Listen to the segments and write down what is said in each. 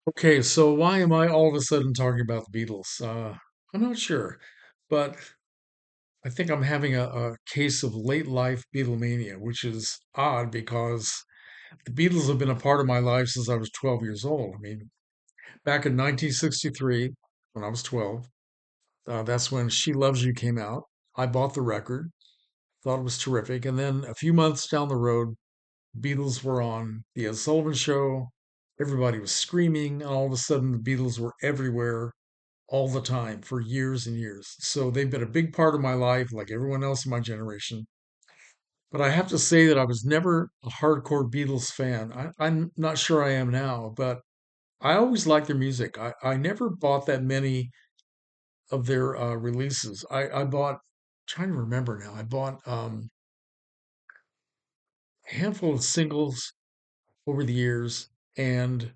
Okay, so why am I all of a sudden talking about the Beatles? I'm not sure, but I think I'm having a case of late life Beatlemania, which is odd because the Beatles have been a part of my life since I was 12 years old. I mean, back in 1963, when I was 12, that's when She Loves You came out. I bought the record, thought it was terrific. And then a few months down the road, Beatles were on the Ed Sullivan Show. Everybody was screaming, and all of a sudden, the Beatles were everywhere all the time for years and years. So they've been a big part of my life, like everyone else in my generation. But I have to say that I was never a hardcore Beatles fan. I'm not sure I am now, but I always liked their music. I never bought that many of their releases. I bought, trying to remember now, I bought a handful of singles over the years and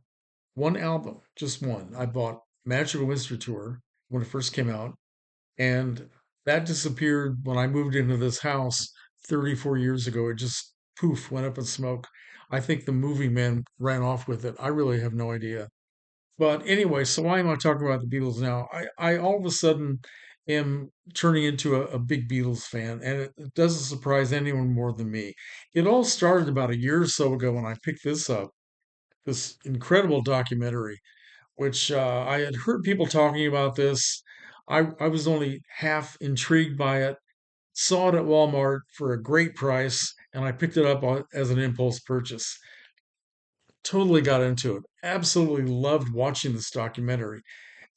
one album, just one. I bought Magical Mystery Tour when it first came out. And that disappeared when I moved into this house 34 years ago. It just poof went up in smoke. I think the movie man ran off with it. I really have no idea. But anyway, so why am I talking about the Beatles now? I all of a sudden am turning into a big Beatles fan, and it doesn't surprise anyone more than me. It all started about a year or so ago when I picked this up, this incredible documentary which I had heard people talking about this. I was only half intrigued by it, saw it at Walmart for a great price, and I picked it up as an impulse purchase. Totally got into it. Absolutely loved watching this documentary.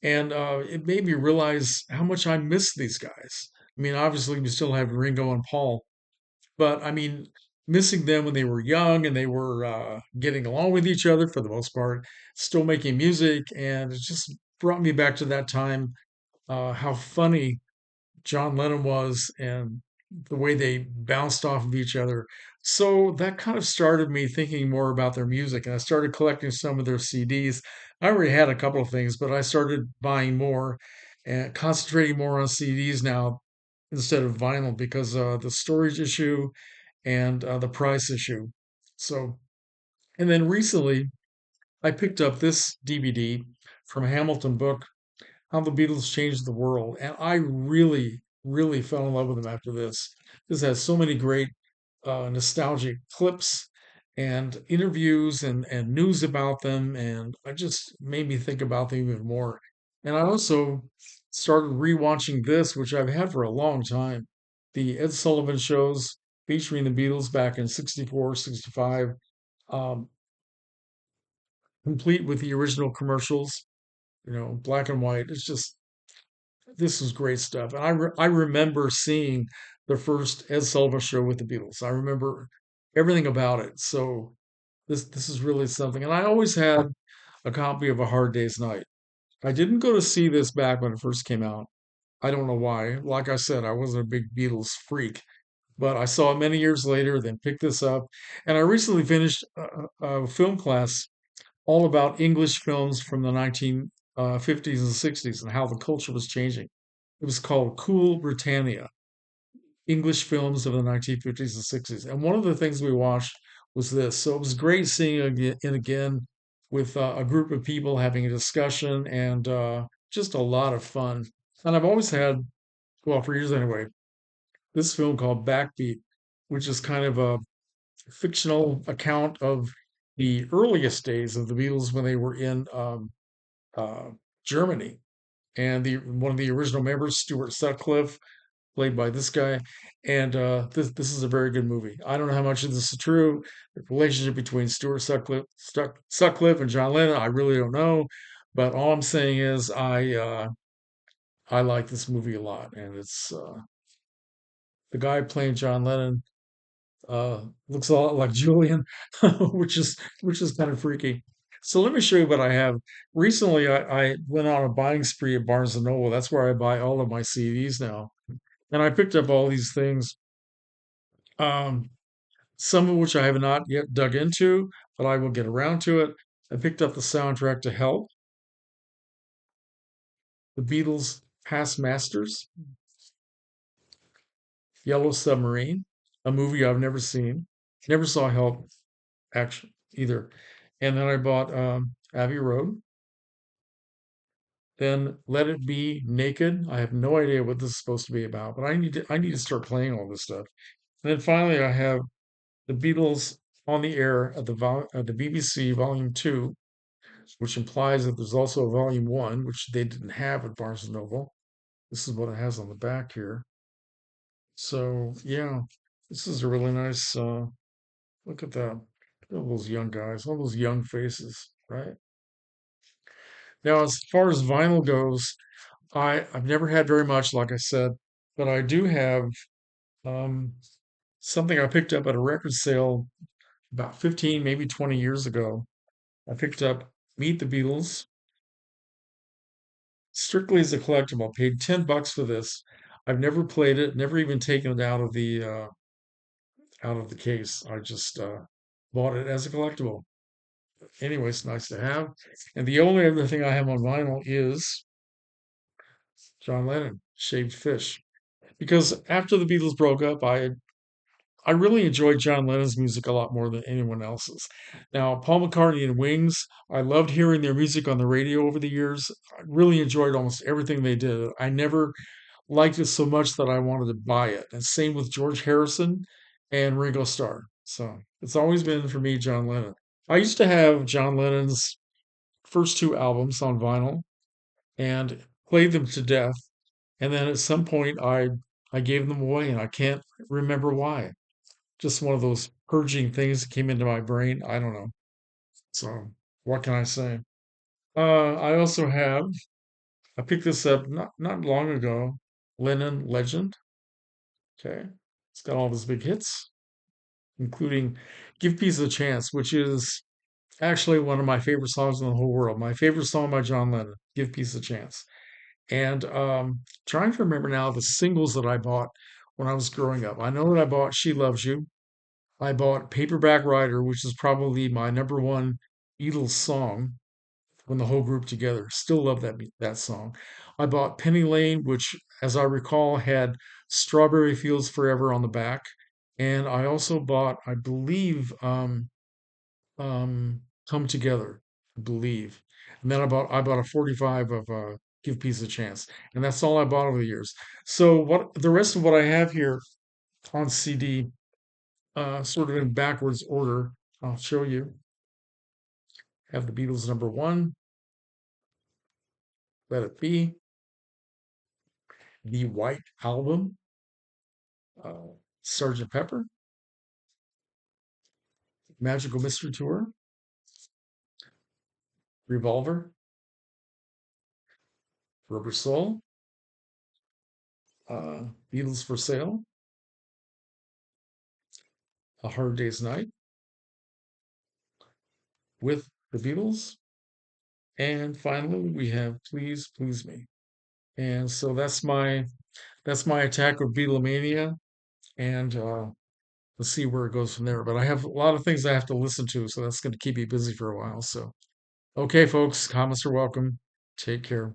And it made me realize how much I miss these guys. I mean, obviously, we still have Ringo and Paul, but I mean, missing them when they were young and they were getting along with each other for the most part, still making music, and it just brought me back to that time. How funny John Lennon was, and the way they bounced off of each other. So that kind of started me thinking more about their music, and I started collecting some of their CDs. I already had a couple of things, but I started buying more and concentrating more on CDs now instead of vinyl because the storage issue and the price issue. So, and then recently I picked up this DVD from Hamilton Book, How the Beatles Changed the World, and I really, really fell in love with them after this. This has so many great nostalgic clips and interviews and news about them, and I just made me think about them even more. And I also started rewatching this, which I've had for a long time, the Ed Sullivan shows featuring the Beatles back in 64, 65, um, complete with the original commercials, black and white. It's just this was great stuff. And I remember seeing the first Ed Sullivan show with the Beatles. I remember everything about it. So this is really something. And I always had a copy of A Hard Day's Night. I didn't go to see this back when it first came out. I don't know why. Like I said, I wasn't a big Beatles freak, but I saw it many years later, then picked this up. And I recently finished a film class all about English films from the 1950s and 60s and how the culture was changing. It was called Cool Britannia, English films of the 1950s and 60s. And one of the things we watched was this. So it was great seeing it again with a group of people having a discussion and just a lot of fun. And I've always had, well, for years anyway, this film called Backbeat, which is kind of a fictional account of the earliest days of the Beatles when they were in uh, Germany. And the one of the original members, Stuart Sutcliffe, played by this guy. And this is a very good movie. I don't know how much of this is true. The relationship between Sutcliffe and John Lennon, I really don't know. But all I'm saying is I like this movie a lot, and it's the guy playing John Lennon looks a lot like Julian, which is kind of freaky. So let me show you what I have. Recently, I went on a buying spree at Barnes and Noble. That's where I buy all of my CDs now, and I picked up all these things. Um, some of which I have not yet dug into, but I will get around to it. I picked up the soundtrack to Help, The Beatles' Past Masters, Yellow Submarine, a movie I've never seen. Never saw Help, actually, either. And then I bought Abbey Road. Then Let It Be Naked. I have no idea what this is supposed to be about, but I need to start playing all this stuff. And then finally, I have the Beatles on the air at the BBC Volume Two, which implies that there's also a Volume One, which they didn't have at Barnes and Noble. This is what it has on the back here. So yeah, this is a really nice. Look at that. Look at all those young guys, all those young faces, right? Now, as far as vinyl goes, I've never had very much, like I said, but I do have um, something I picked up at a record sale about 15, maybe 20 years ago. I picked up Meet the Beatles strictly as a collectible. Paid $10 for this. I've never played it, never even taken it out of the case. I just bought it as a collectible. Anyway, it's nice to have. And the only other thing I have on vinyl is John Lennon, Shaved Fish. Because after the Beatles broke up, I really enjoyed John Lennon's music a lot more than anyone else's. Now, Paul McCartney and Wings, I loved hearing their music on the radio over the years. I really enjoyed almost everything they did. I never liked it so much that I wanted to buy it. And same with George Harrison and Ringo Starr. So it's always been for me John Lennon. I used to have John Lennon's first two albums on vinyl and played them to death. And then at some point I gave them away and I can't remember why. Just one of those purging things that came into my brain. I don't know. So what can I say? I also have I picked this up not long ago. Lennon Legend. Okay. It's got all those big hits, including Give Peace a Chance, which is actually one of my favorite songs in the whole world. My favorite song by John Lennon, Give Peace a Chance. And trying to remember now the singles that I bought when I was growing up. I know that I bought She Loves You. I bought Paperback Writer, which is probably my number one Beatles song when the whole group together. Still love that song. I bought Penny Lane, which, as I recall, had Strawberry Fields Forever on the back, and I also bought, I believe, Come Together, I believe, and then I bought a 45 of Give Peace a Chance, and that's all I bought over the years. So what the rest of what I have here on CD, sort of in backwards order, I'll show you. Have the Beatles number one, Let It Be, the White Album, uh, Sergeant Pepper, Magical Mystery Tour, Revolver, Rubber Soul, Beatles for Sale, A Hard Day's Night, with the Beatles, and finally we have Please Please Me. And so that's my attack of Beatlemania, and let's see where it goes from there. But I have a lot of things I have to listen to, so that's going to keep me busy for a while. So, okay, folks, comments are welcome. Take care.